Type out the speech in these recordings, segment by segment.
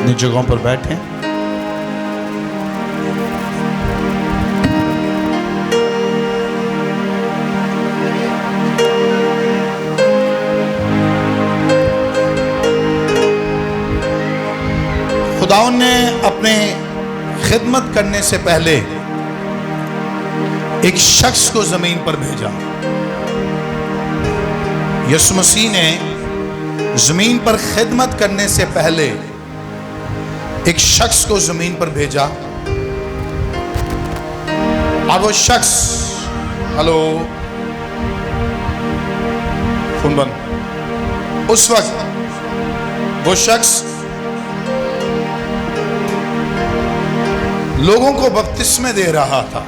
اپنی جگہوں پر بیٹھیں۔ خداوند نے اپنے خدمت کرنے سے پہلے ایک شخص کو زمین پر بھیجا۔ یسوع مسیح نے زمین پر خدمت کرنے سے پہلے ایک شخص کو زمین پر بھیجا، اور وہ شخص، ہلو فون بند، اس وقت وہ شخص لوگوں کو بپتسمے دے رہا تھا۔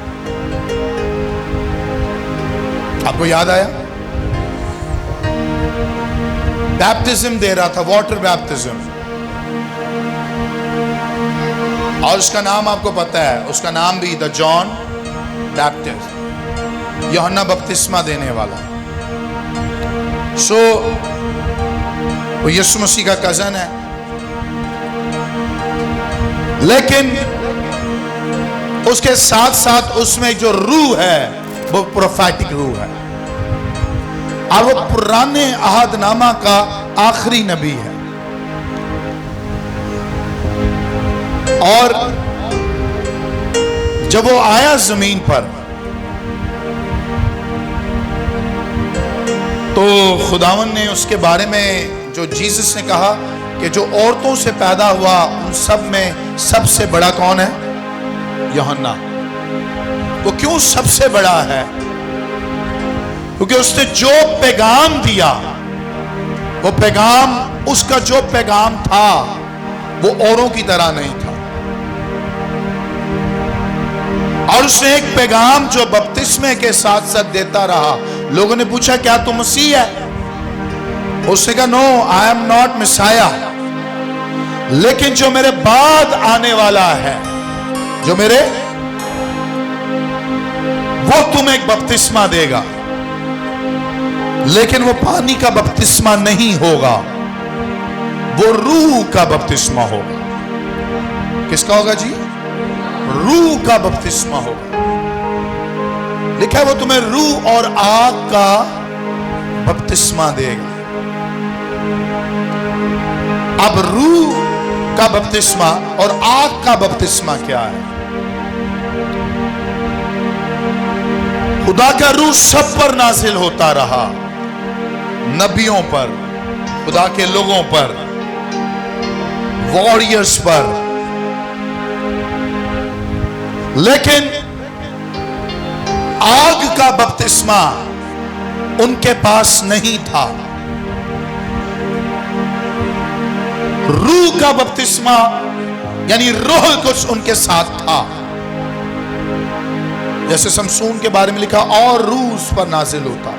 آپ کو یاد آیا؟ بیپٹزم دے رہا تھا، واٹر بیپٹزم، اور اس کا نام آپ کو پتا ہے، اس کا نام بھی تھا جان بیپٹسٹ، یوحنا بپتسمہ دینے والا۔ وہ یسوع مسیح کا کزن ہے، لیکن اس کے ساتھ ساتھ اس میں جو روح ہے وہ پروفیٹک روح ہے، اور وہ پرانے عہد نامہ کا آخری نبی ہے۔ اور جب وہ آیا زمین پر تو خداوند نے اس کے بارے میں جو جیسس نے کہا کہ جو عورتوں سے پیدا ہوا ان سب میں سب سے بڑا کون ہے؟ یوحنا۔ وہ کیوں سب سے بڑا ہے؟ کیونکہ اس نے جو پیغام دیا، وہ پیغام، اس کا جو پیغام تھا وہ اوروں کی طرح نہیں تھا، اور اس نے ایک پیغام جو بپتسمے کے ساتھ ساتھ دیتا رہا۔ لوگوں نے پوچھا کیا تو مسیح ہے؟ اس نے کہا نو، آئی ایم ناٹ مسیح، لیکن جو میرے بعد آنے والا ہے، جو میرے، وہ تمہیں ایک بپتسمہ دے گا، لیکن وہ پانی کا بپتسمہ نہیں ہوگا، وہ روح کا بپتسمہ ہوگا۔ کس کا ہوگا جی؟ روح کا بپتسمہ ہوگا۔ لکھا ہے وہ تمہیں روح اور آگ کا بپتسمہ دے گا۔ اب روح کا بپتسمہ اور آگ کا بپتسمہ کیا ہے؟ خدا کا روح سب پر نازل ہوتا رہا، نبیوں پر، خدا کے لوگوں پر، وارئرز پر، لیکن آگ کا بپتسمہ ان کے پاس نہیں تھا۔ روح کا بپتسمہ یعنی روح کچھ ان کے ساتھ تھا، جیسے سمسون کے بارے میں لکھا اور روح اس پر نازل ہوتا۔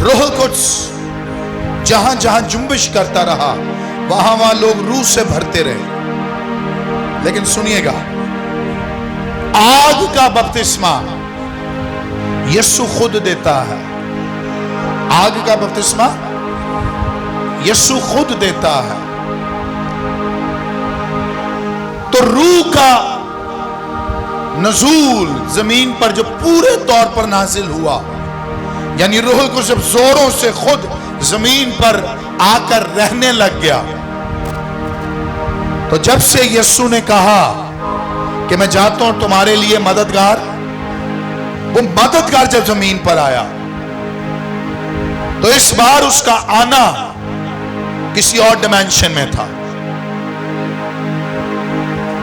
روح کچھ جہاں جہاں جنبش کرتا رہا، وہاں وہاں لوگ روح سے بھرتے رہے۔ لیکن سنیے گا، آگ کا بپتسمہ یسوع خود دیتا ہے۔ آگ کا بپتسمہ یسوع خود دیتا ہے۔ تو روح کا نزول زمین پر جو پورے طور پر نازل ہوا، یعنی روح کو جب زوروں سے خود زمین پر آ کر رہنے لگ گیا، تو جب سے یسوع نے کہا کہ میں جاتا ہوں تمہارے لیے مددگار، وہ مددگار جب زمین پر آیا تو اس بار اس کا آنا کسی اور ڈیمینشن میں تھا۔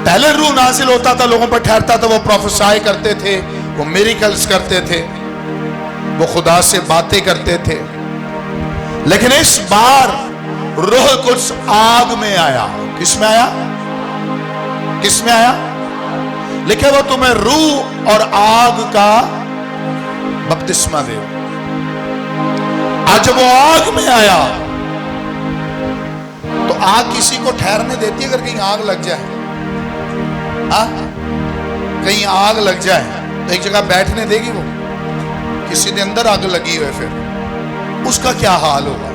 پہلے روح نازل ہوتا تھا، لوگوں پر ٹھہرتا تھا، وہ پروفیسائی کرتے تھے، وہ میریکلز کرتے تھے، وہ خدا سے باتیں کرتے تھے۔ لیکن اس بار روح کچھ آگ میں آیا۔ کس میں آیا؟ کس میں آیا؟ لکھے وہ تمہیں روح اور آگ کا بپتسمہ دے۔ آج جب وہ آگ میں آیا تو آگ کسی کو ٹھہرنے دیتی ہے؟ اگر کہیں آگ لگ جائے، کہیں آگ لگ جائے تو ایک جگہ بیٹھنے دے گی؟ وہ کسی دے اندر آگ لگی ہوئے پھر اس کا کیا حال ہوگا؟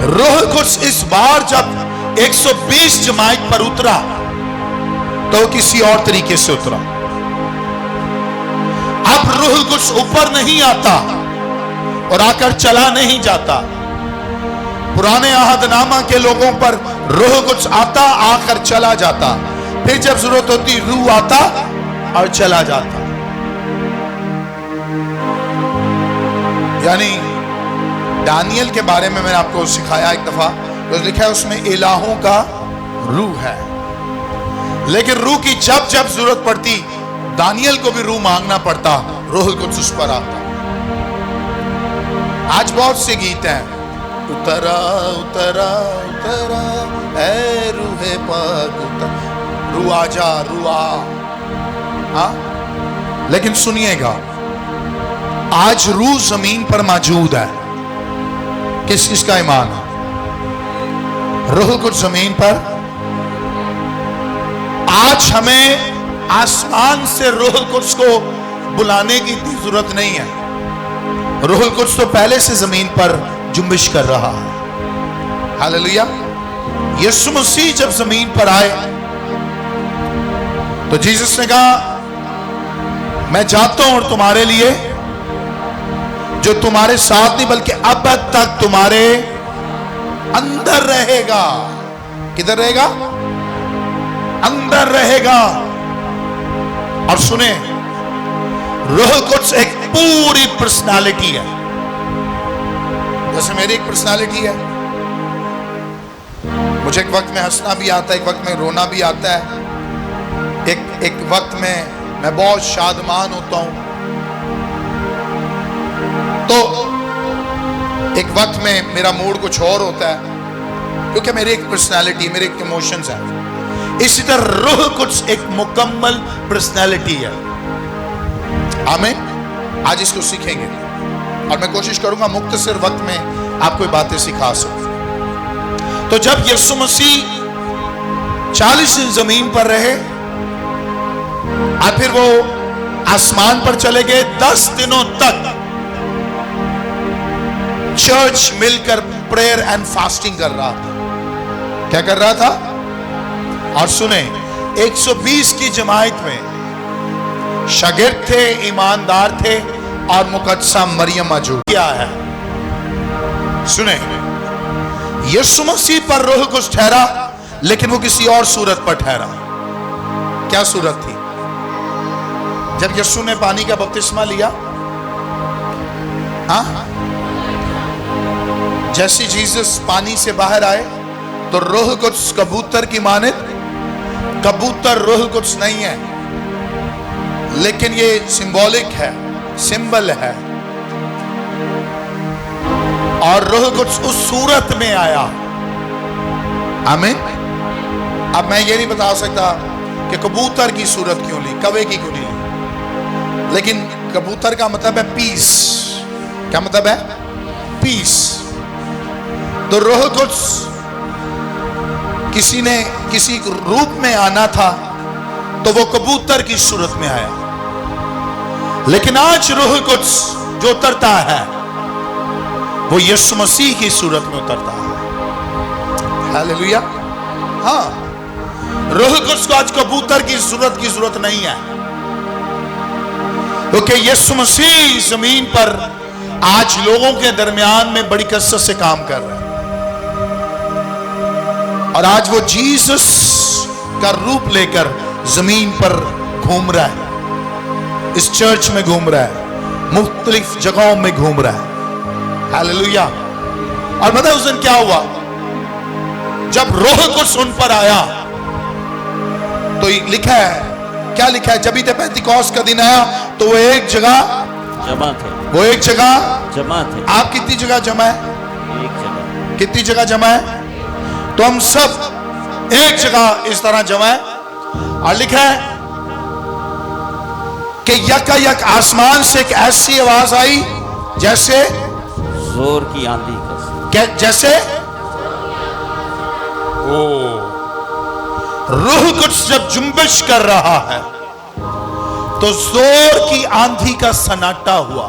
روح القدس اس بار جب 120 جماعت پر اترا تو کسی اور طریقے سے اترا. اب روح القدس اوپر نہیں آتا اور آ کر چلا نہیں جاتا. پرانے عہد نامہ کے لوگوں پر روح القدس آتا، آ کر چلا جاتا، پھر جب ضرورت ہوتی روح آتا اور چلا جاتا. یعنی دانیل کے بارے میں نے آپ کو سکھایا ایک دفعہ، لکھا ہے اس میں الہوں کا روح ہے، لیکن روح کی جب جب ضرورت پڑتی دانیل کو بھی روح مانگنا پڑتا، روح القدس اس پر آتا. آج بہت سے گیت ہیں، اترا اترا اترا اے روح پاک اترا، روح آ جا، روح آ. لیکن سنیے گا، آج روح زمین پر موجود ہے. کس کس کا ایمان ہے؟ روح القدس زمین پر. آج ہمیں آسمان سے روح القدس کو بلانے کی ضرورت نہیں ہے. روح القدس تو پہلے سے زمین پر جنبش کر رہا ہے. ہاللیلویا. یسوع مسیح جب زمین پر آئے تو جیسس نے کہا میں جاتا ہوں اور تمہارے لیے جو تمہارے ساتھ نہیں بلکہ ابد تک تمہارے اندر رہے گا. کدھر رہے گا؟ اندر رہے گا. اور سنیں، روح القدس ایک پوری پرسنالٹی ہے. جیسے میری ایک پرسنالٹی ہے، مجھے ایک وقت میں ہنسنا بھی آتا ہے، ایک وقت میں رونا بھی آتا ہے، ایک وقت میں بہت شادمان ہوتا ہوں، تو ایک وقت میں میرا موڈ کچھ اور ہوتا ہے، کیونکہ میری ایک پرسنالٹی، میرے ایک ایموشنز ہیں. اسی طرح روح القدس ایک مکمل پرسنالٹی ہے. آمین. آج اس کو سیکھیں گے اور میں کوشش کروں گا مختصر وقت میں آپ کو باتیں سکھا سکوں. تو جب یسوع مسیح 40 دن زمین پر رہے اور پھر وہ آسمان پر چلے گئے، 10 دنوں تک چرچ مل کر پریئر اینڈ فاسٹنگ کر رہا تھا. کیا کر رہا تھا؟ اور سنیں، 120 کی جماعت میں شاگرد تھے، ایماندار تھے اور مقدسہ مریم موجود. کیا ہے؟ سنیں، یسوع مسیح پر روح القدس ٹھہرا، لیکن وہ کسی اور صورت پر ٹھہرا. کیا صورت تھی؟ جب یسوع نے پانی کا بپتسمہ لیا، جیسی جیسس پانی سے باہر آئے تو روح القدس کبوتر کی مانند، کبوتر روح القدس نہیں ہے لیکن یہ سمبولک ہے، سمبل ہے. اور روح القدس اس صورت میں آیا. آمین. اب میں یہ نہیں بتا سکتا کہ کبوتر کی صورت کیوں لی، کوے کی کیوں نہیں لی، لیکن کبوتر کا مطلب ہے پیس. کیا مطلب ہے؟ پیس. تو روح القدس کسی نے کسی روپ میں آنا تھا تو وہ کبوتر کی صورت میں آیا. لیکن آج روح القدس جو اترتا ہے وہ یسوع مسیح کی صورت میں اترتا ہے. ہاللیلویا. ہاں، روح القدس کو آج کبوتر کی صورت کی ضرورت نہیں ہے، کیونکہ یسوع مسیح زمین پر آج لوگوں کے درمیان میں بڑی کثرت سے کام کر رہا ہے. اور آج وہ جیسس کا روپ لے کر زمین پر گھوم رہا ہے، اس چرچ میں گھوم رہا ہے، مختلف جگہوں میں گھوم رہا ہے. ہاللیلویا. اور پتہ ہے اس دن کیا ہوا؟ جب روح القدس ان پر آیا تو لکھا ہے، کیا لکھا ہے؟ جبھی تے پینتیکوست کا دن آیا تو وہ ایک جگہ جمع تھے. وہ ایک جگہ جمع تھے. آپ کتنی جگہ جمع ہے؟ ایک جگہ. کتنی جگہ جمع ہے؟ تو ہم سب ایک جگہ اس طرح جمع ہے. اور لکھا ہے کہ یکا یک آسمان سے ایک ایسی آواز آئی جیسے زور کی آندھی کا. جیسے روح القدس جب جنبش کر رہا ہے تو زور کی آندھی کا سناٹا ہوا.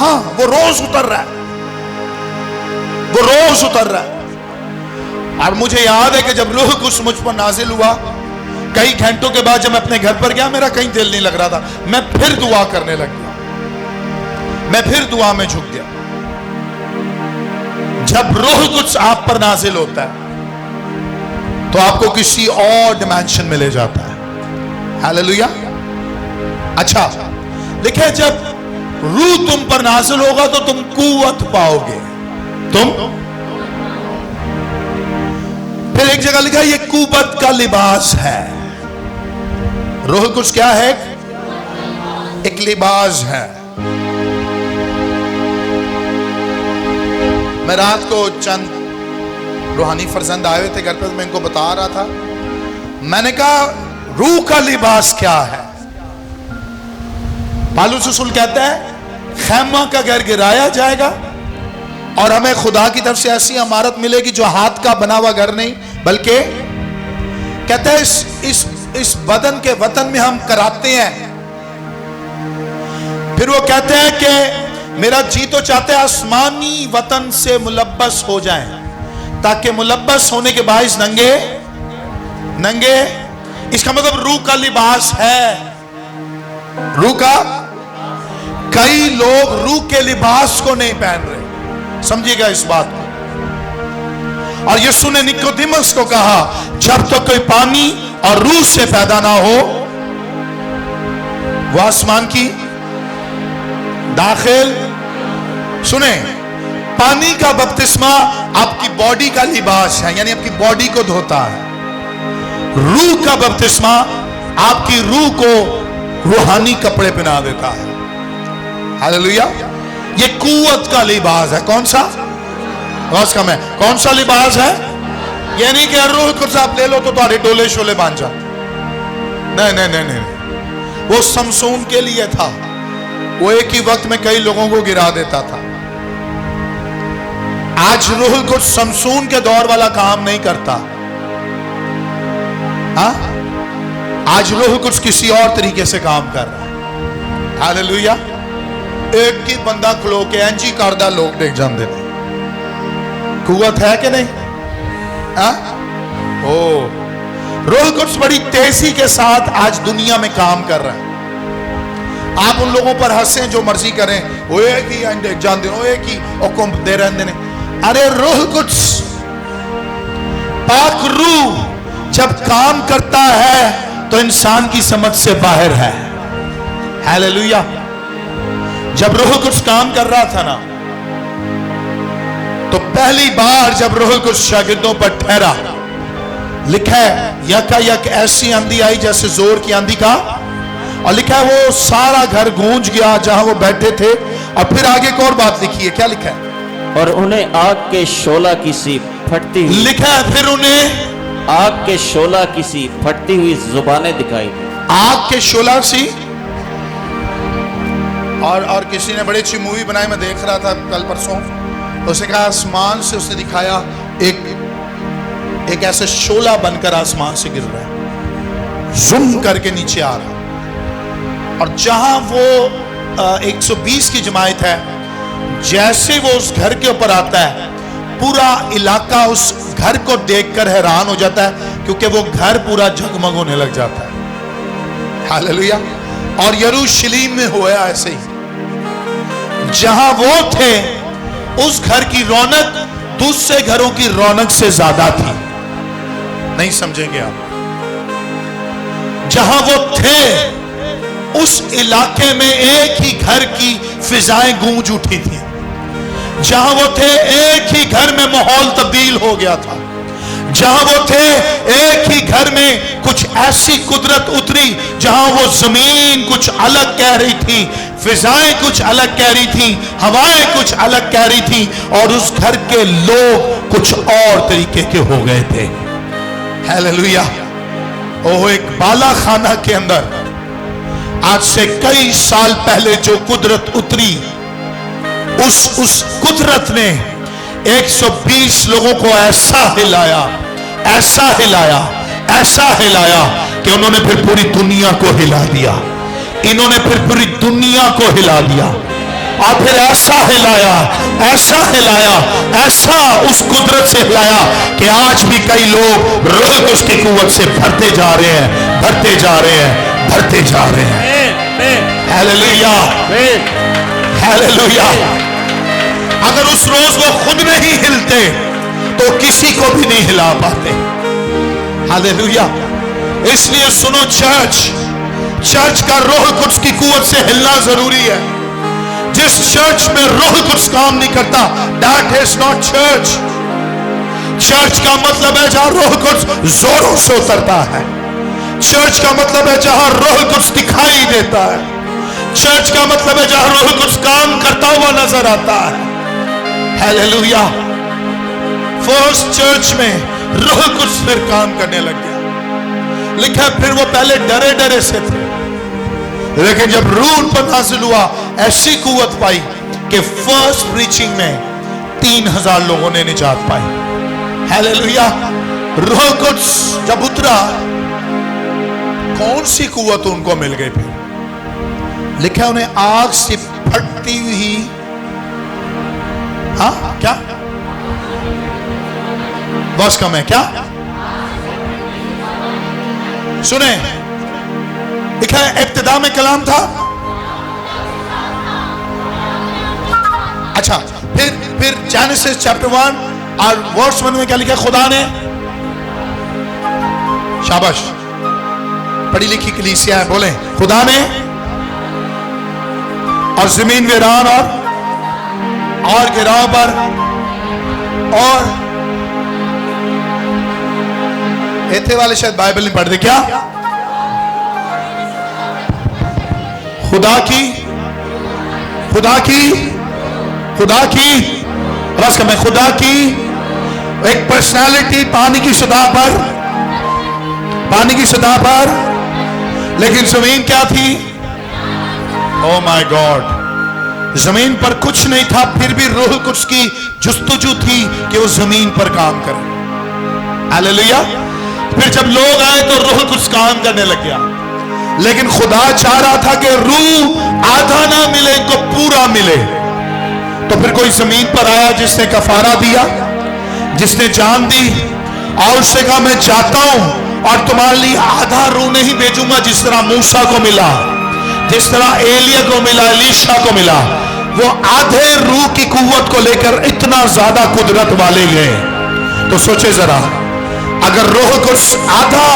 ہاں وہ روز اتر رہا ہے، وہ روز اتر رہا ہے. اور مجھے یاد ہے کہ جب روح القدس مجھ پر نازل ہوا، کئی گھنٹوں کے بعد جب میں اپنے گھر پر گیا، میرا کہیں دل نہیں لگ رہا تھا، میں پھر دعا کرنے لگ گیا، میں پھر دعا میں جھک گیا. جب روح القدس آپ پر نازل ہوتا ہے تو آپ کو کسی اور ڈیمینشن میں لے جاتا ہے. ہاللیلویا. اچھا دیکھیں، جب روح تم پر نازل ہوگا تو تم قوت پاؤ گے. تم پھر ایک جگہ لکھا ہے یہ قوت کا لباس ہے. روح القدس کیا ہے؟ ایک لباس ہے. میں رات کو چند روحانی فرزند آئے ہوئے تھے گھر پہ، میں ان کو بتا رہا تھا، میں نے کہا روح کا لباس کیا ہے؟ پالوس رسول کہتا ہے خیمہ کا گھر گرایا جائے گا اور ہمیں خدا کی طرف سے ایسی عمارت ملے گی جو ہاتھ کا بنا ہوا گھر نہیں، بلکہ کہتا ہے اس بدن کے وطن میں ہم کراتے ہیں. پھر وہ کہتے ہیں کہ میرا جی تو چاہتا ہے آسمانی وطن سے ملبس ہو جائیں، تاکہ ملبس ہونے کے باعث ننگے. اس کا مطلب روح کا لباس ہے. روح کا، کئی لوگ روح کے لباس کو نہیں پہن رہے، سمجھیے گا اس بات کو. اور یسوع نے نکودیمس کو کہا جب تک کوئی پانی اور روح سے پیدا نہ ہو وہ آسمان کی داخل. سنیں، پانی کا بپتسمہ آپ کی باڈی کا لباس ہے، یعنی آپ کی باڈی کو دھوتا ہے. روح کا بپتسمہ آپ کی روح کو روحانی کپڑے پہنا دیتا ہے. ہاللیلویا. یہ قوت کا لباس ہے. کون سا؟ آواز کم ہے. کون سا لباس ہے؟ یہ نہیں کہ روح القدس آپ لے لو تو تمہارے ڈولے شولے باندھ جاتے. نہیں نہیں نہیں نہیں، وہ سمسون کے لیے تھا. وہ ایک ہی وقت میں کئی لوگوں کو گرا دیتا تھا. آج روح القدس سمسون کے دور والا کام نہیں کرتا. ہاں، آج روح القدس کسی اور طریقے سے کام کر رہا ہے. ہاللیلویا. ایک ہی بندہ کھلو کے اینجی کردہ لوگ دیکھ جاندے نے. قوت ہے کہ نہیں؟ ہاں. روح القدس بڑی تیزی کے ساتھ آج دنیا میں کام کر رہا ہے. آپ ان لوگوں پر ہنسیں جو مرضی کریں، وہ ایک ہی دیکھ جاندے، وہ ایک ہی حکم دے رہے ہیں. ارے روح القدس، پاک روح جب کام کرتا ہے تو انسان کی سمجھ سے باہر ہے. ہاللیلویا. جب روح القدس کام کر رہا تھا نا، تو پہلی بار جب روح القدس شاگردوں پر ٹھہرا، لکھا ہے یکا یک ایسی آندھی آئی جیسے زور کی آندھی کا، اور لکھا ہے وہ سارا گھر گونج گیا جہاں وہ بیٹھے تھے. اور پھر آگے ایک اور بات لکھی ہے. کیا لکھا ہے؟ اور انہیں آگ کے شعلہ کی سی پھٹتی ہوئی، لکھا ہے پھر انہیں آگ کے شعلہ کی سی پھٹتی ہوئی زبانیں دکھائی دی. آگ کے شعلہ سی. اور کسی نے بڑی اچھی مووی بنائی، میں دیکھ رہا تھا کل پرسوں. اس نے کہا آسمان سے اس نے دکھایا ایک ایسا شعلہ بن کر آسمان سے گر رہا ہے، زم کر کے نیچے آ رہا. اور جہاں وہ 120 کی جماعت ہے، جیسے وہ اس گھر کے اوپر آتا ہے، پورا علاقہ اس گھر کو دیکھ کر حیران ہو جاتا ہے، کیونکہ وہ گھر پورا جگمگ ہونے لگ جاتا ہے. ہاللیلویا. اور یروشلم میں ہوا ایسے ہی. جہاں وہ تھے اس گھر کی رونق دوسرے گھروں کی رونق سے زیادہ تھی. نہیں سمجھیں گے آپ؟ جہاں وہ تھے اس علاقے میں ایک ہی گھر کی فضائیں گونج اٹھی تھی. جہاں وہ تھے ایک ہی گھر میں ماحول تبدیل ہو گیا تھا. جہاں وہ تھے ایک ہی گھر میں کچھ ایسی قدرت اتری جہاں وہ زمین کچھ الگ کہہ رہی تھی، فضائیں کچھ الگ کہہ رہی تھی، ہوائیں کچھ الگ کہہ رہی تھی، اور اس گھر کے لوگ کچھ اور طریقے کے ہو گئے تھے. ہاللیلویا. ایک بالا خانہ کے اندر آج سے کئی سال پہلے جو قدرت اتری، اس قدرت نے 120 لوگوں کو ایسا ہلایا کہ انہوں نے پھر پوری دنیا کو ہلا دیا. انہوں نے پھر پوری دنیا کو ہلا دیا. اور پھر ایسا ہلایا، ایسا اس قدرت سے ہلایا کہ آج بھی کئی لوگ روح القدس کی قوت سے بھرتے جا رہے ہیں، بھرتے جا رہے ہیں، بھرتے جا رہے ہیں۔ Hallelujah, hallelujah. اگر اس روز وہ خود نہیں ہلتے تو کسی کو بھی نہیں ہلا پاتے۔ ہیلیلویا۔ اس لیے سنو، چرچ کا روح القدس کی قوت سے ہلنا ضروری ہے۔ جس چرچ میں روح القدس کام نہیں کرتا، that is not church۔ Church کا مطلب ہے جہاں روح القدس زوروں سے اترتا ہے۔ چرچ کا مطلب ہے جہاں روح القدس دکھائی دیتا ہے۔ چرچ کا مطلب ہے جہاں روح القدس کام کرتا ہوا نظر آتا ہے۔ ہیلیلویا۔ فرسٹ چرچ میں روح القدس پھر کام کرنے لگ گیا۔ لکھا پھر وہ پہلے ڈرے ڈرے سے تھے، لیکن جب روح ان پر نازل ہوا، ایسی قوت پائی کہ فرسٹ پریچنگ میں 3000 لوگوں نے نجات پائی۔ ہیلیلویا۔ روح القدس جب اترا، کون سی قوت ان کو مل گئی؟ پھر لکھا انہیں آگ سے پھٹتی ہوئی، ہاں کیا بس کم ہے کیا؟ سنیں، لکھا ہے ابتدا میں کلام تھا۔ اچھا، پھر جینیسس چیپٹر 1 اور ورس 1 میں کیا لکھا ہے؟ خدا نے، شاباش، پڑھی لکھی کلیسیا ہے، بولیں خدا نے، اور زمین ویران اور گراؤ پر، اور ایتھے والے شاید بائبل نہیں پڑھتے کیا؟ خدا کی رس کا میں خدا کی ایک پرسنالٹی پانی کی سطح پر، لیکن زمین کیا تھی؟ او مائی گاڈ، زمین پر کچھ نہیں تھا، پھر بھی روح القدس کی جستجو تھی کہ وہ زمین پر کام کرے۔ ہیلیلویا۔ پھر جب لوگ آئے تو روح القدس کام کرنے لگ گیا، لیکن خدا چاہ رہا تھا کہ روح آدھا نہ ملے، ان کو پورا ملے۔ تو پھر کوئی زمین پر آیا جس نے کفارہ دیا، جس نے جان دی، اور اس نے کہا میں چاہتا ہوں اور تمہارے لیے آدھا روح نہیں بھیجوں گا، جس طرح موسیٰ کو ملا، جس طرح ایلیہ کو ملا، الیشا کو ملا۔ وہ آدھے روح کی قوت کو لے کر اتنا زیادہ قدرت والے گئے۔ تو سوچے ذرا، اگر روح القدس آدھا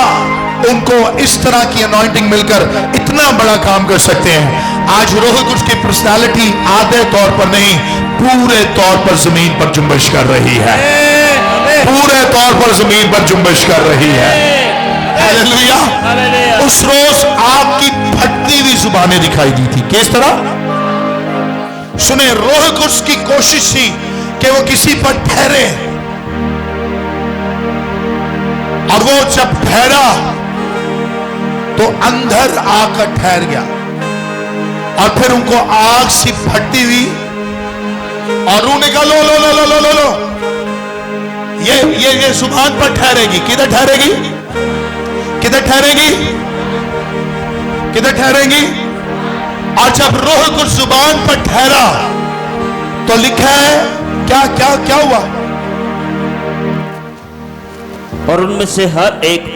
ان کو اس طرح کی انوائنٹنگ مل کر اتنا بڑا کام کر سکتے ہیں، آج روح القدس کی پرسنالٹی آدھے طور پر نہیں، پورے طور پر زمین پر جنبش کر رہی ہے، پورے طور پر زمین پر جنبش کر رہی ہے۔ ہیلیلویا۔ اس روز آگ کی پھٹتی ہوئی زبانیں دکھائی دی تھی، کس طرح؟ سنیں، روح القدس کی کوشش تھی کہ وہ کسی پر ٹھہرے، اور وہ جب ٹھہرا تو اندر آ کر ٹھہر گیا، اور پھر ان کو آگ سی پھٹتی ہوئی، اور روح نے کہا لو لو لو لو لو لو، یہ زبان پر ٹھہرے گی۔ کدھر ٹھہرے گی؟ کدھر ٹھہرے گی؟ کدھر ٹھہرے گی؟ اور جب روح کو زبان پر ٹھہرا تو لکھا ہے کیا کیا کیا ہوا؟ اور ان میں سے ہر ایک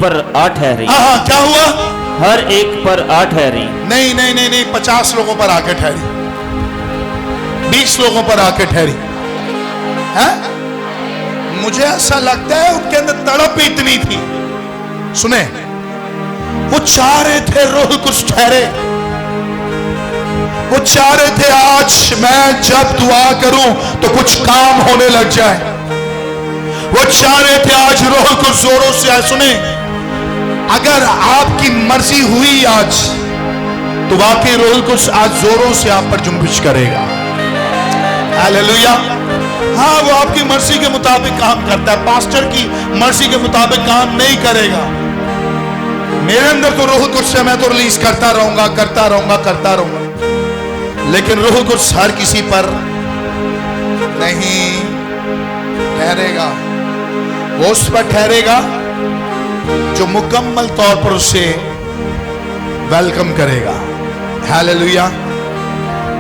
پر آ ٹھہری۔ ہاں کیا ہوا؟ ہر ایک پر آ ٹھہری۔ نہیں نہیں نہیں نہیں، 50 لوگوں پر آ کے ٹھہری، 20 لوگوں پر آ کے ٹھہری۔ مجھے ایسا لگتا ہے ان کے اندر تڑپ اتنی تھی۔ سنیں، وہ چاہ رہے تھے روح کچھ ٹھہرے، وہ چاہ رہے تھے آج میں جب دعا کروں تو کچھ کام ہونے لگ جائے، وہ چاہ رہے تھے آج روح کو زوروں سے آئے۔ سنیں، اگر آپ کی مرضی ہوئی آج تو واقعی روح القدس آج زوروں سے آپ پر جنبش کرے گا۔ ہیلیلویا۔ ہاں، وہ آپ کی مرضی کے مطابق کام کرتا ہے، پاسٹر کی مرضی کے مطابق کام نہیں کرے گا۔ میرے اندر تو روح القدس ہے، میں تو ریلیز کرتا رہوں گا کرتا رہوں گا کرتا رہوں گا، لیکن روح القدس ہر کسی پر نہیں ٹھہرے گا۔ وہ اس پر ٹھہرے گا جو مکمل طور پر اسے ویلکم کرے گا۔ ہیلیلویا۔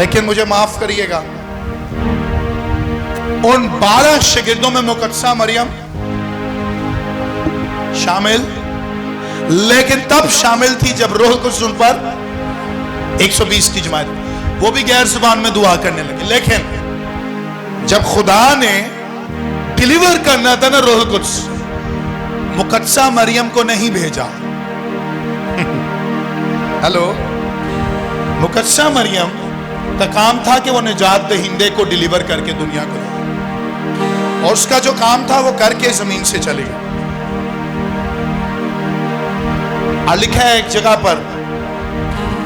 لیکن مجھے معاف کریے گا، ان 12 شاگردوں میں مقدسہ مریم شامل، لیکن تب شامل تھی جب روح القدس ان پر 120 کی جماعت، وہ بھی غیر زبان میں دعا کرنے لگے. لیکن جب خدا نے ڈیلیور کرنا تھا نا روح القدس، مقدسہ مریم کو نہیں بھیجا. ہلو، مقدسہ مریم کا کام تھا کہ وہ نجات دہندے کو ڈیلیور کر کے دنیا کو لائے، اور اس کا جو کام تھا وہ کر کے زمین سے چلے گا. اور لکھا ہے ایک جگہ پر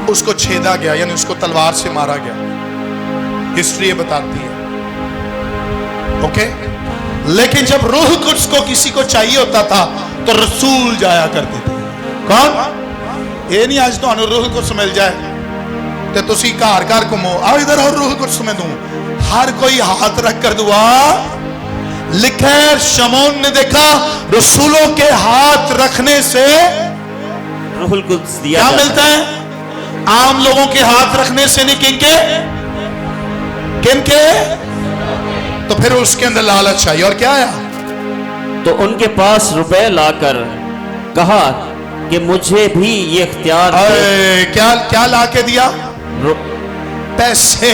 اس کو چھیدا گیا، یعنی اس کو تلوار سے مارا گیا. ہسٹری یہ بتاتی ہے. اوکے، لیکن جب روح القدس کو کسی کو چاہیے ہوتا تھا تو رسول جایا کرتے تھے. کون؟ یہ نہیں آج تو روح القدس مل جائے تو تسی کار کار کمو، آؤ ادھر اور روح القدس میں دوں. ہر کوئی ہاتھ رکھ کر دعا. لکھا ہے شمعون نے دیکھا رسولوں کے ہاتھ رکھنے سے روح القدس دیا کیا جاتا ملتا ہے؟ عام لوگوں کے ہاتھ رکھنے سے نہیں، کن کے؟ تو پھر اس کے اندر لالچ آئی، اور کیا آیا؟ تو ان کے پاس روپے لا کر کہا کہ مجھے بھی یہ اختیار دے. کیا لا کے دیا؟ پیسے.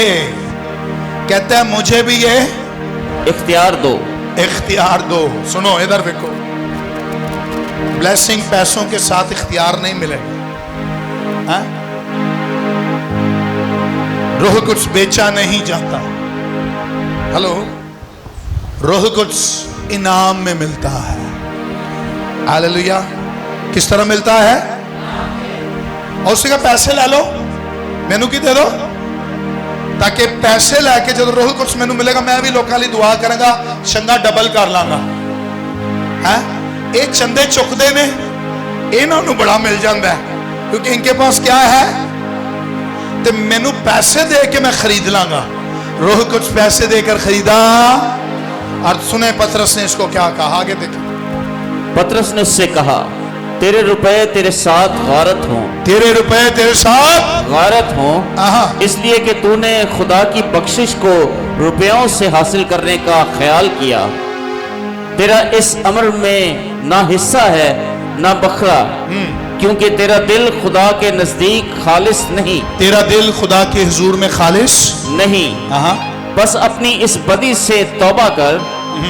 کہتا ہے مجھے بھی یہ اختیار دو. اختیار دو. سنو ادھر دیکھو، بلیسنگ پیسوں کے ساتھ اختیار نہیں ملے گا. روح القدس بیچا نہیں جاتا. ہلو، روح القدس انعام میں ملتا ہے. ہاللویا. کس طرح ملتا ہے؟ اور اس کا پیسے لے لو، مینو کی دے دو، تاکہ پیسے لے کے جب روح القدس مینو ملے گا میں بھی لوکاں لئی دعا کروں گا، چنگا ڈبل کر لاں گا. یہ چندے چکتے نے، انہوں نے بڑا مل جاتا ہے، کیونکہ ان کے پاس کیا ہے؟ تو مینو پیسے دے کے میں خرید لاں گا. روح القدس پیسے دے کر خریدا. اور سنیں پطرس نے اس کو کیا کہا، آگے دیکھیں. پطرس نے اس سے کہا تیرے روپے تیرے ساتھ غارت ہوں. تیرے روپے تیرے ساتھ غارت ہوں، اس لیے کہ تو نے خدا کی بخشش کو روپیوں سے حاصل کرنے کا خیال کیا. تیرا اس عمل میں نہ حصہ ہے نہ بخرا، کیونکہ تیرا دل خدا کے نزدیک خالص نہیں. تیرا دل خدا کے حضور میں خالص نہیں. بس اپنی اس بدی سے توبہ کر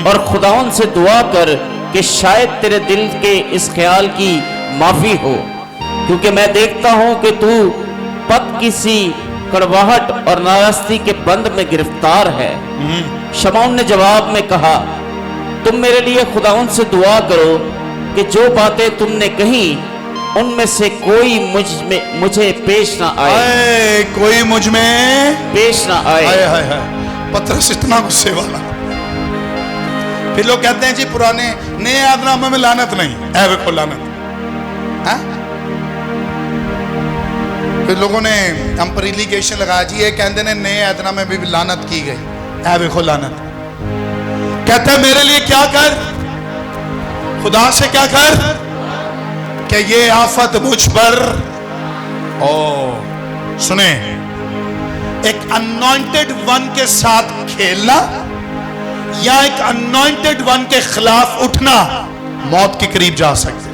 اور خداوند سے دعا کر کہ شاید تیرے دل کے اس خیال کی معافی ہو، کیونکہ میں دیکھتا ہوں کہ تو پت کسی کڑواہٹ اور ناراستی کے بند میں گرفتار ہے. شمعون نے جواب میں کہا تم میرے لیے خداوند سے دعا کرو کہ جو باتیں تم نے کہیں ان میں سے کوئی مجھے پیش نہ آئے. کوئی مجھ میں پیش نہ آئے. پطرس اتنا غصے والا. پھر لوگ کہتے ہیں جی پرانے نئے عہد نامے میں لعنت نہیں. اے ویکھو لعنت. پھر لوگوں نے ہم پر ایلیگیشن لگایا جی یہ کہتے ہیں نئے عہد نامے میں بھی لعنت کی گئی. اے ویکھو لعنت. کہتا ہے میرے لیے کیا کر، خدا سے کیا کر کہ یہ آفت مجھ پر. سنیں، ایک انوائنٹڈ ون کے ساتھ کھیلنا یا ایک انوائنٹڈ ون کے خلاف اٹھنا موت کے قریب جا سکتے.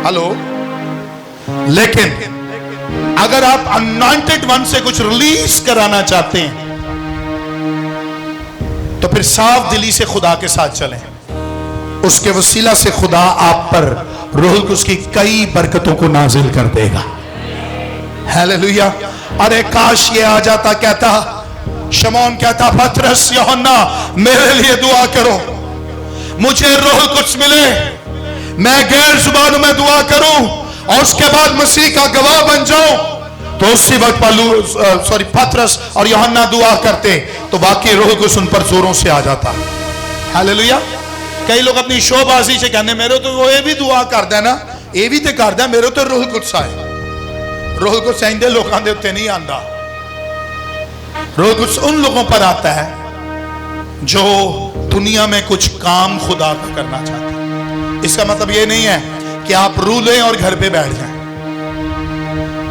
ہلو، لیکن اگر آپ انوائنٹڈ ون سے کچھ ریلیز کرانا چاہتے ہیں تو پھر صاف دلی سے خدا کے ساتھ چلیں. اس کے وسیلہ سے خدا آپ پر روح القدس کی کئی برکتوں کو نازل کر دے گا. ہیلیلویا. ارے کاش یہ آ جاتا. کہتا شمعون کہتا پطرس یوحنا میرے لیے دعا کرو، مجھے روح القدس ملے، میں غیر زبانوں میں دعا کروں اور اس کے بعد مسیح کا گواہ بن جاؤں. تو اسی وقت پطرس اور یوحنا دعا کرتے تو واقعی روح القدس ان پر زوروں سے آ جاتا. ہیلیلویا. کئی لوگ اپنی شو بازی سے کہنے میرے تو وہ یہ بھی دعا کردا ہے نا، یہ بھی تے کردا ہے، میرے تو روح القدس آئے. روح القدس ایندے لوگاں دے اوتے نہیں آندا. روح القدس ان لوگوں پر آتا ہے جو دنیا میں کچھ کام خدا کا کرنا چاہتے ہیں. اس کا مطلب یہ نہیں ہے کہ آپ رو لیں اور گھر پہ بیٹھ جائیں.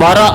12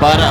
12।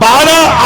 12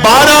12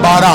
12,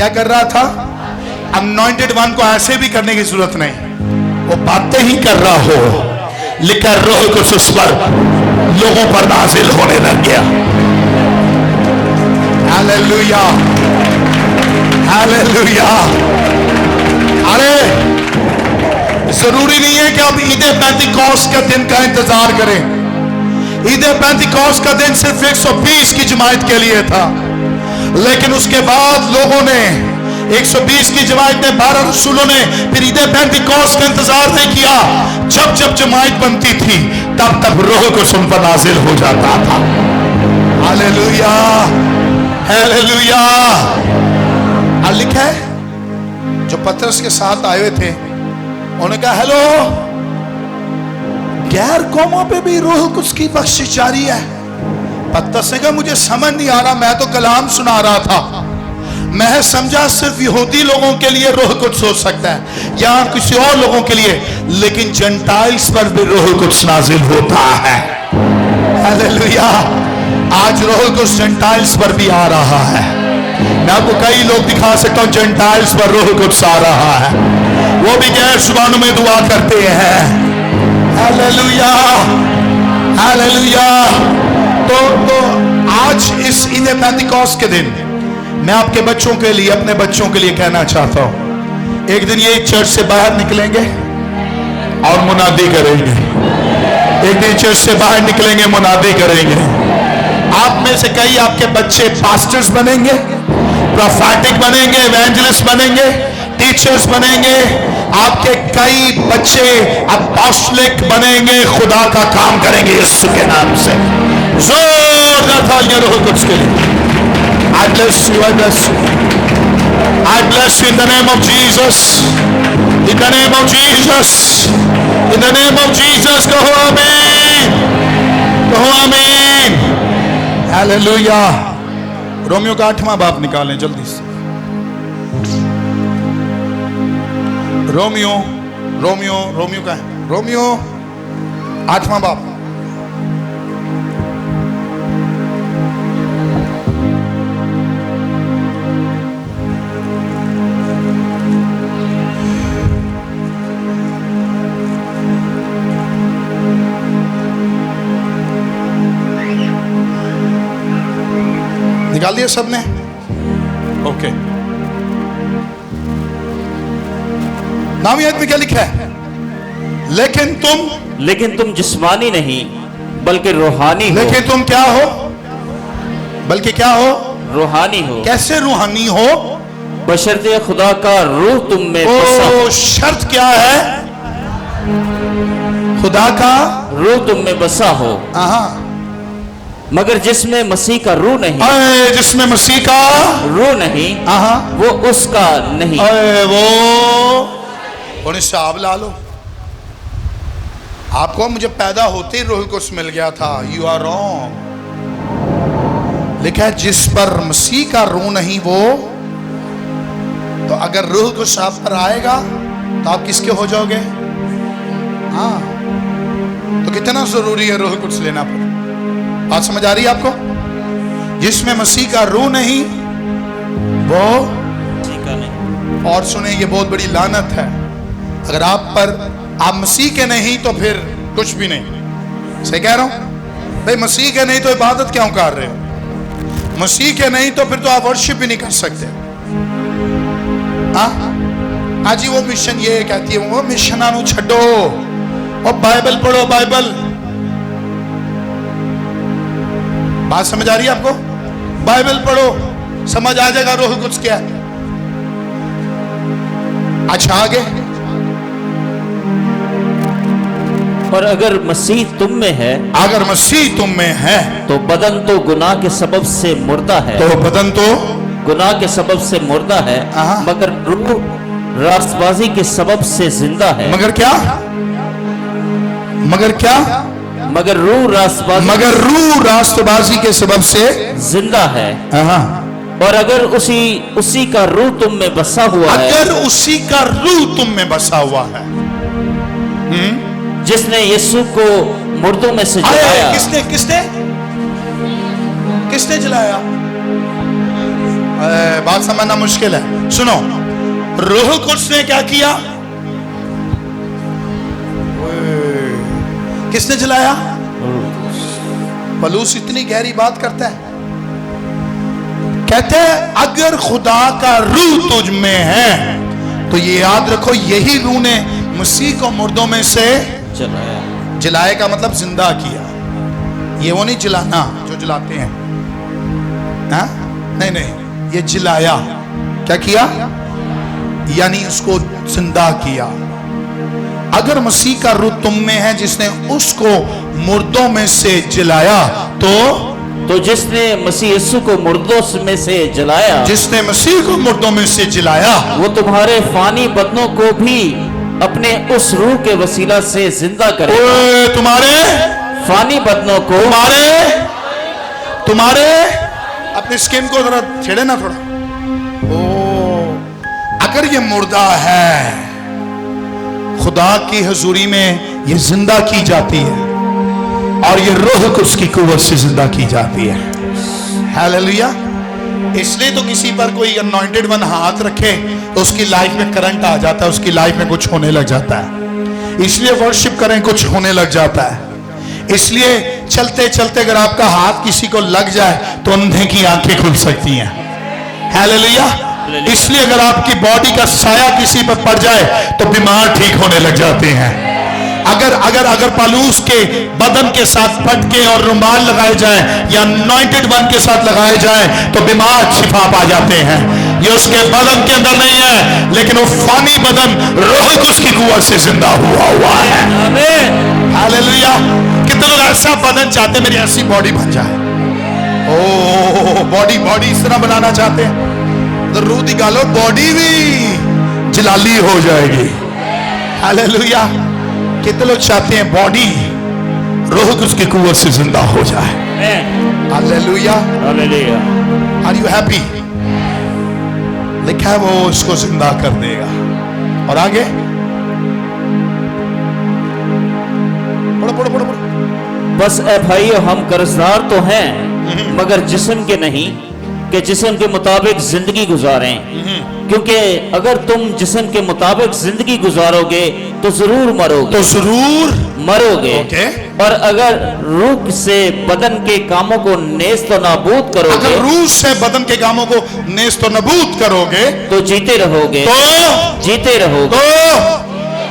کیا کر رہا تھا؟ انوائنٹڈ ون کو ایسے بھی کرنے کی ضرورت نہیں، وہ باتیں ہی کر رہا ہو لیکن روح القدس اس پر لوگوں پر نازل ہونے لگ گیا. ہاللیلویا ہاللیلویا. ارے ضروری نہیں ہے کہ اب عید پینتیکوست کے دن کا انتظار کریں. عید پینتیکوست کا دن صرف 120 کی جماعت کے لیے تھا، لیکن اس کے بعد لوگوں نے 120 کی جماعت میں 12 رسولوں نے پھر عید پینتیکوست کا انتظار نہیں کیا. جب جب جماعت بنتی تھی تب تب روح کو سن پر نازل ہو جاتا تھا. ہاللیلویا ہاللیلویا. اور لکھا ہے جو پترس کے ساتھ آئے ہوئے تھے انہوں نے کہا ہیلو، غیر قوموں پہ بھی روح القدس کی بخشش جاری ہے. پترس نے کہا مجھے سمجھ نہیں آ رہا، میں تو کلام سنا رہا تھا، میں سمجھا صرف یہودی لوگوں کے لیے روح القدس ہو سکتا ہے یا کسی اور لوگوں کے لیے، لیکن جنٹائلز پر بھی روح القدس نازل ہوتا ہے. ہاللیلویا. آج روح القدس جنٹائلز پر بھی آ رہا ہے. میں آپ کو کئی لوگ دکھا سکتا ہوں جنٹائلز پر روح القدس آ رہا ہے، وہ بھی غیر زبانوں میں دعا کرتے ہیں. ہاللیلویا ہاللیلویا. تو آج اس عید پینتیکوست کے دن میں آپ کے بچوں کے لیے، اپنے بچوں کے لیے کہنا چاہتا ہوں، ایک دن یہ چرچ سے باہر نکلیں گے اور منادی کریں گے. ایک دن چرچ سے باہر نکلیں گے، منادی کریں گے. آپ میں سے کئی آپ کے بچے پاسٹرز بنیں گے، پروفیٹک بنیں گے، ایونجلسٹ بنیں گے، ٹیچرز بنیں گے. آپ کے کئی بچے اپوسٹلک بنیں گے، خدا کا کام کریں گے یسوع کے نام سے. زوردار تالیاں روح القدس کے لیے. I bless you, I bless you. I bless you in the name of Jesus. In the name of Jesus. In the name of Jesus. کہو آمین. کہو آمین. ہاللیلویا. رومیو کا 8واں باب نکالیں جلدی سے. رومیو کا ہے. رومیو 8واں باب. نکال دیا سب نے؟ اوکے. نامیت میں کیا لکھا ہے؟ لیکن تم جسمانی نہیں بلکہ روحانی ہو. لیکن تم کیا ہو؟ بلکہ کیا ہو؟ روحانی ہو. کیسے روحانی ہو؟ بشرطِ خدا کا روح تم میں بسا ہو. شرط کیا ہے؟ خدا کا روح تم میں بسا ہو. مگر جس میں مسیح کا روح نہیں، جس میں مسیح کا روح نہیں، وہ اس کا نہیں. وہ نصاب لا لو. آپ کو مجھے پیدا ہوتے ہی روح القدس مل گیا تھا. You are wrong. لکھا ہے جس پر مسیح کا روح نہیں وہ. تو اگر روح القدس آپ پر آئے گا تو آپ کس کے ہو جاؤ گے؟ ہاں. تو کتنا ضروری ہے روح القدس لینا پر. بات سمجھ آ رہی ہے آپ کو؟ جس میں مسیح کا روح نہیں وہ اور سنیں یہ بہت بڑی لعنت ہے. اگر آپ مسیح کے نہیں تو پھر کچھ بھی نہیں. صحیح کہہ رہا ہوں بھائی؟ مسیح کے نہیں تو عبادت کیوں کر رہے ہو؟ مسیح کے نہیں تو پھر تو آپ ورشپ بھی نہیں کر سکتے. ہاں جی وہ مشن یہ کہتی ہے وہ مشنانو چھڈو اور بائبل پڑھو. بائبل بات سمجھ آ رہی ہے آپ کو؟ بائبل پڑھو سمجھ آ جائے گا روح القدس کیا ہے. اچھا آگے. اور اگر مسیح تم میں ہے، اگر مسیح تم میں ہے تو بدن تو گناہ کے سبب سے مردہ ہے. تو بدن تو گناہ کے سبب سے مردہ ہے، مگر روح راست بازی کے سبب سے زندہ ہے. مگر کیا؟ مگر کیا؟ مگر روح راست بازی کے سبب سے زندہ ہے. اور اگر اسی کا روح تم میں بسا ہوا ہے، اگر اسی کا روح تم میں بسا ہوا ہے، جس نے یسوع کو مردوں میں سے جلایا. کس نے جلایا؟ بات سمجھنا مشکل ہے. سنو, روح القدس نے کیا کیا؟ کس نے جلایا؟ پلوس اتنی گہری بات کرتا ہے, کہتے ہیں اگر خدا کا روح تجھ میں ہے تو یہ یاد رکھو یہی روح نے مسیح کو مردوں میں سے جلائے کا مطلب زندہ کیا. یہ وہ نہیں جلانا جو جلاتے ہیں, نہیں نہیں, یہ جلایا. کیا کیا؟ یعنی اس کو زندہ کیا. اگر مسیح کا روح تم میں ہے جس نے اس کو مردوں میں سے جلایا تو جس نے مسیح یسوع کو مردوں میں سے جلایا, جس نے مسیح کو مردوں میں سے جلایا, وہ تمہارے فانی بدنوں کو بھی اپنے اس روح کے وسیلہ سے زندہ کرے. تمہارے فانی بدنوں کو, تمہارے اپنی سکن کو ذرا چھیڑے نا تھوڑا. اگر یہ مردہ ہے خدا کی حضوری میں یہ زندہ کی جاتی ہے اور یہ روح قدس کی قوت سے زندہ کی جاتی ہے. ہیلیلویا. اس لیے تو کسی پر کوئی انوائنٹڈ ون ہاتھ رکھے تو اس کی لائف میں کرنٹ آ جاتا ہے, اس کی لائف میں کچھ ہونے لگ جاتا ہے. اس لیے ورشپ کریں کچھ ہونے لگ جاتا ہے. اس لیے چلتے چلتے اگر آپ کا ہاتھ کسی کو لگ جائے تو اندھے کی آنکھیں کھل سکتی ہیں. ہیلیلویا. اس لیے اگر آپ کی باڈی کا سایہ کسی پر پڑ جائے تو بیمار ٹھیک ہونے لگ جاتے ہیں. اگر پالوس کے بدن کے ساتھ پٹکے اور رومال لگائے جائیں یا انوائنٹڈ ون کے ساتھ لگائے جائیں تو بیمار شفا پا جاتے ہیں. یہ اس کے بدن کے اندر نہیں ہے لیکن وہ فانی بدن روح قدس کی قوت سے زندہ ہوا ہے. ہیلیلویا. کتنے لوگ ایسا بدن چاہتے ہیں میری ایسی باڈی بن جائے؟ باڈی اس طرح بنانا چاہتے ہیں تو روح نکالو, باڈی بھی جلالی ہو جائے گی. ہیلیلویا. کتنے لوگ چاہتے ہیں باڈی روح قدس کی قوت سے زندہ ہو جائے؟ ہیلیلویا. Are you happy؟ لکھا ہے وہ اس کو زندہ کر دے گا. اور آگے پڑھو. بس اے بھائیو, ہم قرضدار تو ہیں مگر جسم کے نہیں کہ جسم کے مطابق زندگی گزاریں. کیونکہ اگر تم جسم کے مطابق زندگی گزارو گے تو ضرور مرو گے. اور اگر روح سے بدن کے کاموں کو نیست و نابود کرو گے, اگر روح سے بدن کے کاموں کو نیست و نابود کرو گے تو جیتے رہو گے.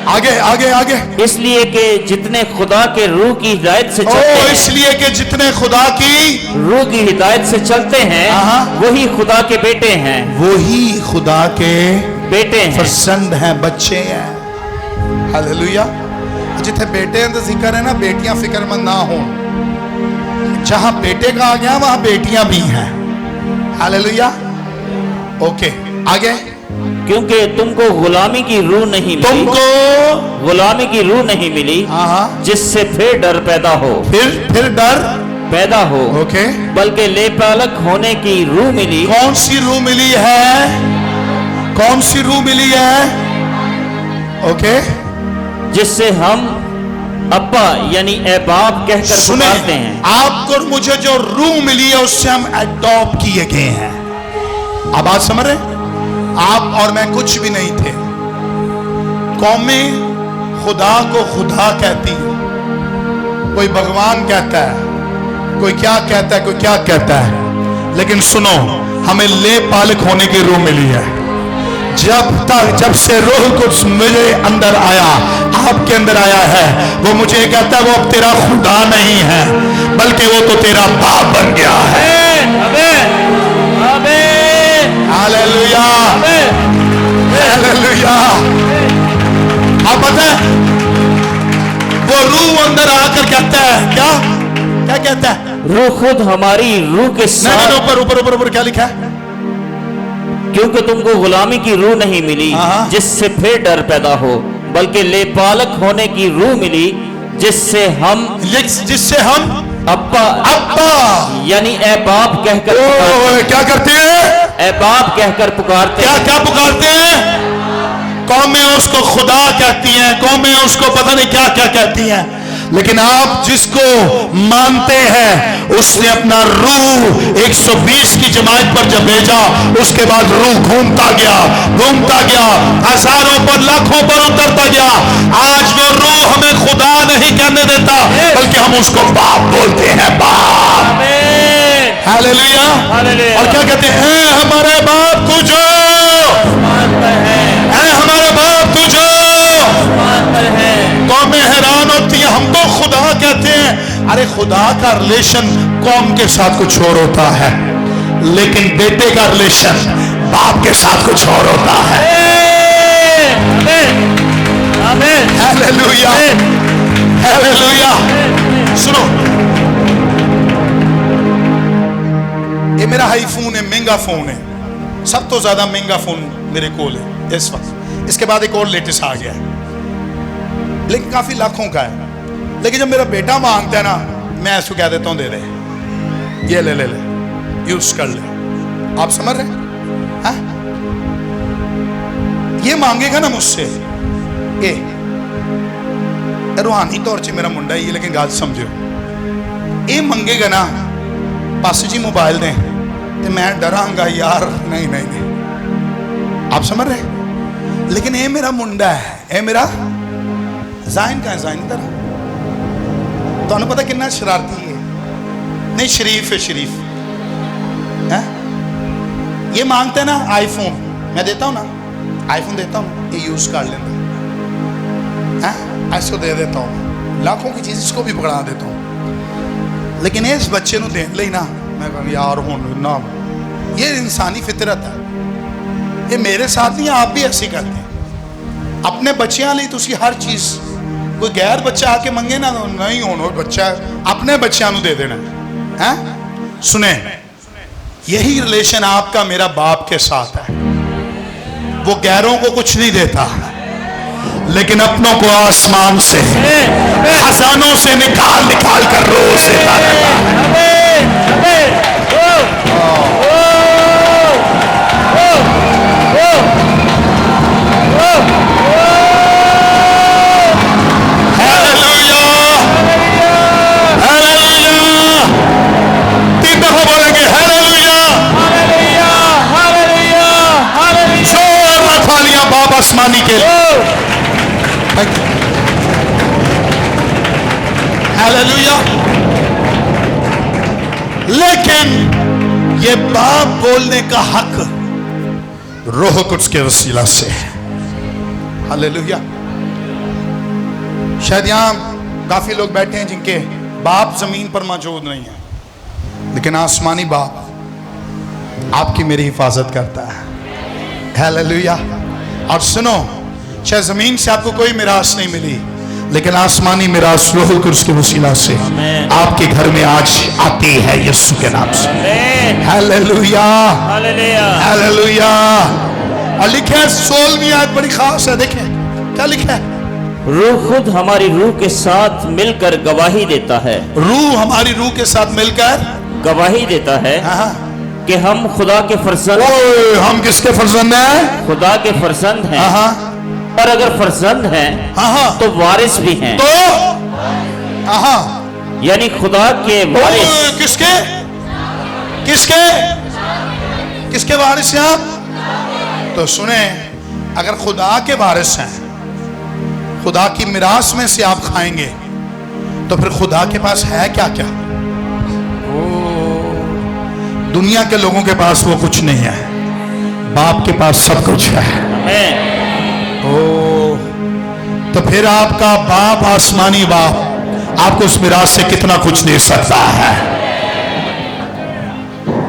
آگے. اس لیے کہ جتنے خدا کے روح کی ہدایت سے چلتے ہیں, اس لیے کہ جتنے خدا کی روح کی ہدایت سے چلتے ہیں وہی خدا کے بیٹے ہیں. وہی خدا کے بیٹے ہیں, فرزند ہیں, بچے ہیں. ہیلیلویا. جتنے بیٹے ہیں تو ذکر ہے نا بیٹیاں فکر مند نہ ہوں. جہاں بیٹے کا آ گیا وہاں بیٹیاں بھی ہیں. ہیلیلویا. اوکے آگے. کیونکہ تم کو غلامی کی روح نہیں ملی جس سے پھر ڈر پیدا ہو. پھر ڈر پیدا ہو. اوکے. بلکہ لے پالک ہونے کی روح ملی. کون سی روح ملی ہے؟ اوکے. جس سے ہم ابا یعنی اے باپ کہہ کر پکارتے ہیں. آپ کو مجھے جو روح ملی ہے اس سے ہم اڈاپٹ کیے گئے ہیں. اب بات سمجھ رہے ہیں؟ آپ اور میں کچھ بھی نہیں تھے. قومیں خدا کو خدا کہتی ہیں, کوئی بھگوان کہتا ہے, کوئی کیا کہتا ہے, کوئی کیا کہتا ہے. لیکن سنو, ہمیں لے پالک ہونے کی روح ملی ہے. جب سے روح قدس میرے اندر آیا, آپ کے اندر آیا ہے, وہ مجھے کہتا ہے وہ اب تیرا خدا نہیں ہے بلکہ وہ تو تیرا باپ بن گیا ہے. ہیلیلویا. ہیلیلویا. آپ پتہ ہے وہ روح اندر آ کر کہتا ہے کیا کہتا ہے؟ روح خود ہماری روح کے ساتھ. اوپر کیا لکھا ہے؟ کیونکہ تم کو غلامی کی روح نہیں ملی جس سے پھر ڈر پیدا ہو, بلکہ لے پالک ہونے کی روح ملی جس سے ہم ابا یعنی اے باپ کہہ کر کیا کرتے ہیں؟ اے باپ کہہ کر پکارتے ہیں. کیا پکارتے ہیں؟ قومیں اس کو خدا کہتی ہیں, قومیں اس کو پتہ نہیں کیا کہتی ہیں. لیکن آپ جس کو مانتے ہیں اس نے اپنا روح 120 کی جماعت پر جب بھیجا، اس کے بعد روح گھومتا گیا، ہزاروں پر لاکھوں پر اترتا گیا۔ آج وہ روح ہمیں خدا نہیں کہنے دیتا، بلکہ ہم اس کو باپ بولتے ہیں، باپ۔ ہاللیلویا۔ اور کیا کہتے ہیں؟ اے ہمارے باپ تو جو، اے ہمارے باپ تو جو۔ قومیں حیران ہوتی ہیں، ہم تو خدا کہتے ہیں۔ ارے خدا کا ریلیشن قوم کے ساتھ کچھ اور ہوتا ہے، لیکن بیٹے کا ریلیشن باپ کے ساتھ کچھ اور ہوتا ہے۔ ہاللیلویا، ہاللیلویا۔ سنو، یہ میرا آئی فون ہے، مہنگا فون ہے، سب تو زیادہ مہنگا فون میرے کول ہے اس وقت۔ اس کے بعد ایک اور لیٹسٹ آ گیا ہے، لیکن کافی لاکھوں کا ہے۔ لیکن جب میرا بیٹا مانگتا ہے نا، میں اس کو کہہ دیتا ہوں دے دے، یہ لے یوز کر لے۔ آپ سمجھ رہے ہیں؟ یہ مانگے گا نا مجھ سے، روحانی طور سے میرا منڈا ہی ہے، لیکن گال سمجھو، یہ منگے گا نا پاس جی موبائل دیں، تو میں ڈراں گا یار نہیں۔ آپ سمجھ رہے ہیں؟ لیکن یہ میرا منڈا ہے، یہ میرا زائن کا ہے، زائن ادھر تو انہوں پتا کتنا شرارتی ہے، نہیں شریف ہے، شریف ہے۔ یہ مانگتے ہیں نا آئی فون، میں دیتا ہوں نا، آئی فون دیتا ہوں، یہ یوز کر لینا، ایسے دے دیتا ہوں، لاکھوں کی چیز اس کو بھی پکڑا دیتا ہوں۔ لیکن اس بچے نو دین لئی نا، میں کہا یار ہون نا، یہ انسانی فطرت ہے، یہ میرے ساتھ نہیں، آپ بھی ایسی کرتے ہیں اپنے بچیاں لئی۔ تسی ہر چیز، کوئی غیر بچہ آ کے منگے نا، نہیں ہونا بچہ اپنے بچیاں نو دے دینا ہے۔ سنیں، یہی ریلیشن آپ کا میرا باپ کے ساتھ ہے۔ وہ غیروں کو کچھ نہیں دیتا، لیکن اپنوں کو آسمان سے، خزانوں سے نکال کر روح سے دیتا ہے۔ آسمانی کے ہاللیلویا۔ لیکن یہ باپ بولنے کا حق روح قدس کے وسیلہ سے ہے۔ ہاللیلویا۔ شاید یہاں کافی لوگ بیٹھے ہیں جن کے باپ زمین پر موجود نہیں ہیں، لیکن آسمانی باپ آپ کی میری حفاظت کرتا ہے۔ ہاللیلویا۔ اور سنو، شاید زمین سے آپ کو کوئی میراث نہیں ملی، لیکن آسمانی میراث روح القدس کے وسیلہ سے آپ کے گھر میں آج آتی ہے یسوع کے نام سے۔ ہاللیلویا، ہاللیلویا۔ اور لکھا ہے 16ویں آیت بڑی خاص ہے، دیکھیں کیا لکھا ہے۔ روح خود ہماری روح کے ساتھ مل کر گواہی دیتا ہے، روح ہماری روح کے ساتھ مل کر گواہی دیتا ہے کہ ہم خدا کے فرزند، ہم کس کے فرزند ہیں؟ خدا کے فرزند ہیں، اور اگر فرزند ہیں تو وارث بھی ہیں، تو یعنی خدا کے وارث۔ کس کے؟ کس کے؟ کس کے وارث ہیں آپ؟ تو سنیں، اگر خدا کے وارث ہیں، خدا کی میراث میں سے آپ کھائیں گے، تو پھر خدا کے پاس ہے کیا کیا؟ دنیا کے لوگوں کے پاس وہ کچھ نہیں ہے، باپ کے پاس سب کچھ ہے۔ تو پھر آپ کا باپ، آسمانی باپ، آپ کو اس میراث سے کتنا کچھ دے سکتا ہے۔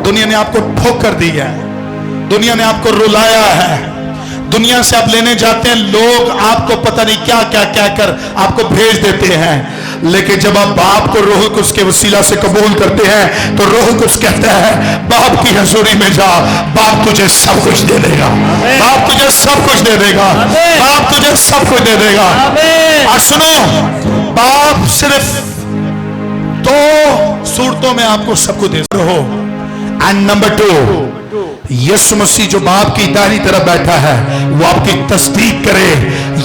دنیا نے آپ کو ٹھوکر دی ہے، دنیا نے آپ کو رلایا ہے، دنیا سے آپ لینے جاتے ہیں، لوگ آپ کو پتہ نہیں کیا کیا کہہ کر آپ کو بھیج دیتے ہیں، لیکن جب آپ باپ کو روح القدس کے وسیلہ سے قبول کرتے ہیں تو روح القدس کہتا ہے باپ کی حضوری میں جا، باپ تجھے سب کچھ دے دے گا، باپ تجھے سب کچھ دے دے گا، باپ تجھے سب کچھ دے دے گا۔ اور سنو، باپ صرف 2 صورتوں میں آپ کو سب کچھ دے سکتا ہو۔ اینڈ نمبر 2، یسوع مسیح جو باپ کی دائیں طرف بیٹھا ہے، وہ آپ کی تصدیق کرے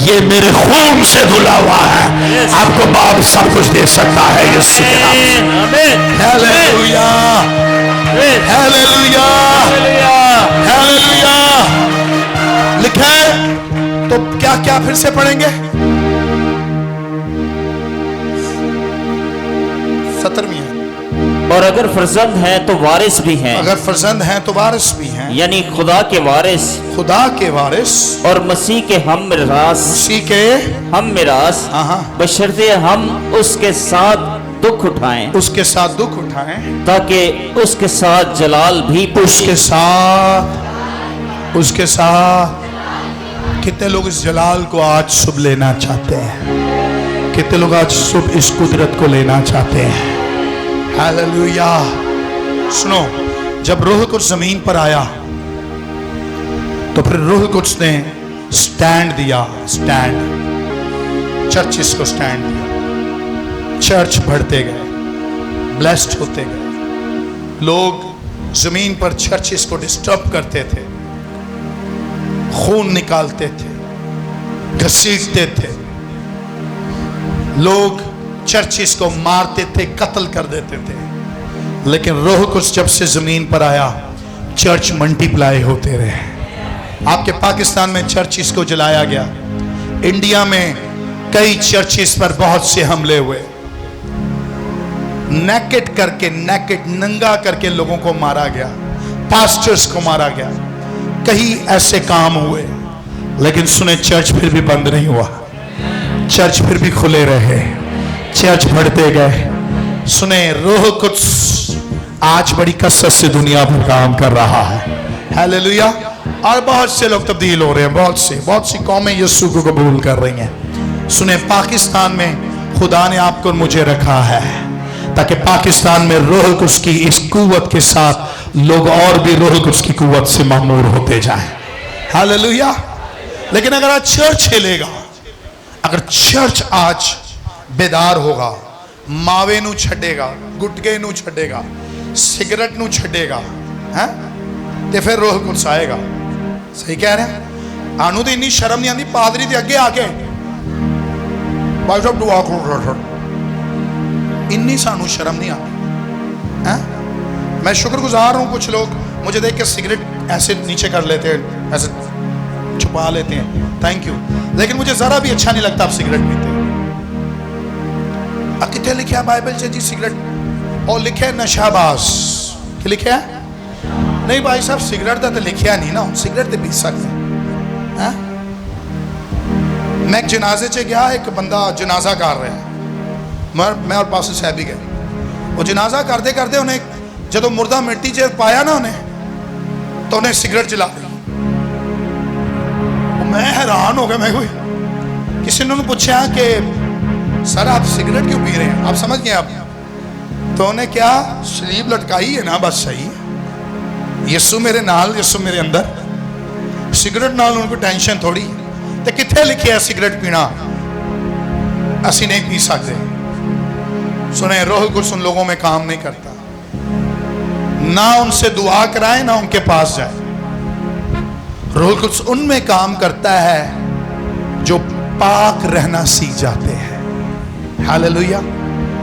یہ میرے خون سے دھلا ہوا ہے. آپ کو باپ سب کچھ دے سکتا ہے یسوع کے نام سے. Hallelujah hallelujah hallelujah. لکھا ہے تو کیا کیا پھر سے پڑھیں گے؟ 17ویں ہے. اور اگر فرزند ہیں تو وارث بھی ہیں. اگر فرزند ہیں تو وارث بھی ہیں. یعنی خدا کے وارث. خدا کے وارث. اور مسیح کے ہم میراث. مسیح کے ہم میراث. بشرطے ہم اس کے ساتھ دکھ اٹھائیں. اس کے ساتھ دکھ اٹھائیں تاکہ اس کے ساتھ جلال بھی اس کے ساتھ. کتنے لوگ اس جلال کو آج صبح لینا چاہتے ہیں؟ کتنے لوگ آج صبح اس قدرت کو لینا چاہتے ہیں؟ ہیلیلویا. سنو، جب روح القدس زمین پر آیا تو پھر روح القدس نے سٹینڈ دیا. سٹینڈ چرچز کو سٹینڈ دیا. چرچ بڑھتے گئے، بلیسڈ ہوتے گئے. لوگ زمین پر چرچز کو ڈسٹرب کرتے تھے، خون نکالتے تھے، گھسیٹتے تھے. لوگ چرچز کو مارتے تھے، قتل کر دیتے تھے. لیکن روح القدس جب سے زمین پر آیا، چرچ ملٹی پلائی ہوتے رہے. آپ کے پاکستان میں چرچز کو جلایا گیا. انڈیا میں کئی چرچز پر بہت سے حملے ہوئے. نیکڈ کر کے، ننگا کر کے لوگوں کو مارا گیا. پاسٹرز کو مارا گیا. کئی ایسے کام ہوئے. لیکن سنیں، چرچ پھر بھی بند نہیں ہوا. چرچ پھر بھی کھلے رہے. چرچ بڑھتے گئے. سنیں، روح القدس آج بڑی کثرت سے دنیا پر کام کر رہا ہے. ہیلیلویا. اور بہت سے لوگ تبدیل ہو رہے ہیں. بہت سی قومیں یسوع کو قبول کر رہی ہیں. سنیں، پاکستان میں خدا نے آپ کو مجھے رکھا ہے تاکہ پاکستان میں روح القدس کی اس قوت کے ساتھ لوگ اور بھی روح القدس کی قوت سے معمور ہوتے جائیں. ہیلیلویا. لیکن اگر آج چرچ ہلے گا، اگر چرچ آج بیدار ہوگا، ماوے نو چھڑے گا، گٹکے نو چھڑے گا، سگریٹ نو چھڑے گا، تے پھر روح القدس آئے گا. صحیح کہہ رہے ہیں؟ آنو تو اتنی شرم نہیں آتی پادری دے اگے آ کے بھائی صاحب دعا کرو. اتنی سانو شرم نہیں آتی. میں شکر گزار ہوں، کچھ لوگ مجھے دیکھ کے سگریٹ ایسے نیچے کر لیتے ہیں، ایسے چھپا لیتے ہیں. Thank you. لیکن مجھے ذرا بھی اچھا نہیں لگتا آپ سگریٹ پیتے. کتنے لکھا ہے بائبل سے جی سگریٹ؟ اور لکھے نشہ باز. کہ لکھے ہے؟ نہیں بھائی صاحب، سگریٹ تو لکھیا نہیں نا. سگریٹ تو پی سکتے. میں ایک جنازے چ گیا، ایک بندہ جنازہ کر رہا ہے. میں اور پاسٹر صاحب بھی گئے. وہ جنازہ کرتے کرتے انہیں جب مردہ مٹی چ پایا نا انہیں، تو انہیں سگریٹ جلا دی. میں حیران ہو گیا. میں کوئی کسی نے پوچھا کہ سر آپ سگریٹ کیوں پی رہے ہیں؟ آپ سمجھ گئے آپ؟ تو انہیں کیا سلیب لٹکائی ہے نا، بس صحیح ہے. یسو میرے نال، یسو میرے اندر. سگریٹ نال ان کو ٹینشن تھوڑی. تو کتنے لکھے ہے سگریٹ پینا اسی نہیں پی سکتے. سنیں، روح القدس ان لوگوں میں کام نہیں کرتا. نہ ان سے دعا کرائیں، نہ ان کے پاس جائیں. روح القدس ان میں کام کرتا ہے جو پاک رہنا سیکھ جاتے ہیں. ہیلیلویا.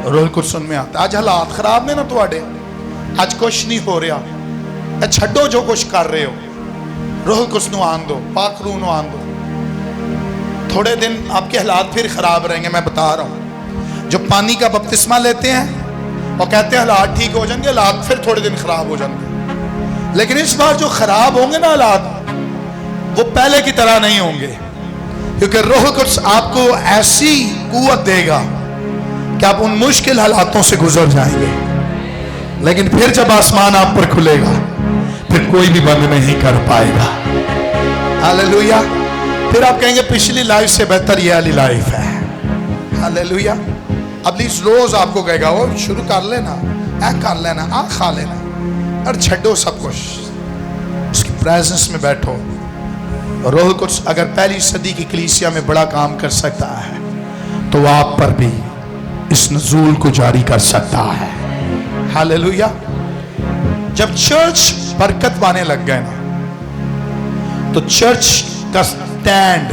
روح القدس ان میں آتا. آج حالات خراب نے نا تواڈے، آج کچھ نہیں ہو رہا. چھڈو جو کچھ کر رہے ہو، روح القدس نو آن دو، پاک روح نو آن دو. تھوڑے دن آپ کے حالات پھر خراب رہیں گے. میں بتا رہا ہوں، جو پانی کا بپتسمہ لیتے ہیں اور کہتے ہیں حالات ٹھیک ہو جائیں گے، حالات پھر تھوڑے دن خراب ہو جائیں گے. لیکن اس بار جو خراب ہوں گے نا حالات، وہ پہلے کی طرح نہیں ہوں گے. کیونکہ روح القدس آپ کو ایسی قوت دے گا کہ آپ ان مشکل حالاتوں سے گزر جائیں گے. لیکن پھر جب آسمان آپ پر کھلے گا، پھر کوئی بھی بند نہیں کر پائے گا. ہیلیلویا. پھر آپ کہیں گے پچھلی لائف سے بہتر یہ والی لائف ہے. ہیلیلویا. ابلی روز آپ کو کہے گا وہ شروع کر لینا، اے کر لینا، آ کھا لینا، اور چھڈو سب کچھ، اس کی پریزنس میں بیٹھو. روح القدس اگر پہلی صدی کی کلیسیا میں بڑا کام کر سکتا ہے تو وہ آپ پر بھی اس نزول کو جاری کر سکتا ہے. ہیلیلویا. جب چرچ برکت پانے لگ گئے نا، تو چرچ کا stand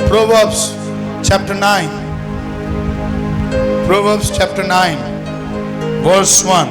Proverbs chapter 9, Proverbs chapter 9 verse 1।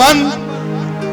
1,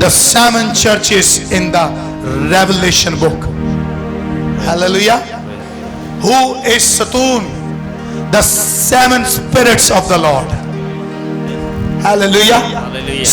The 7 churches in the Revelation book. Hallelujah. Who is Satoon? The 7 spirits of the Lord. Hallelujah.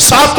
7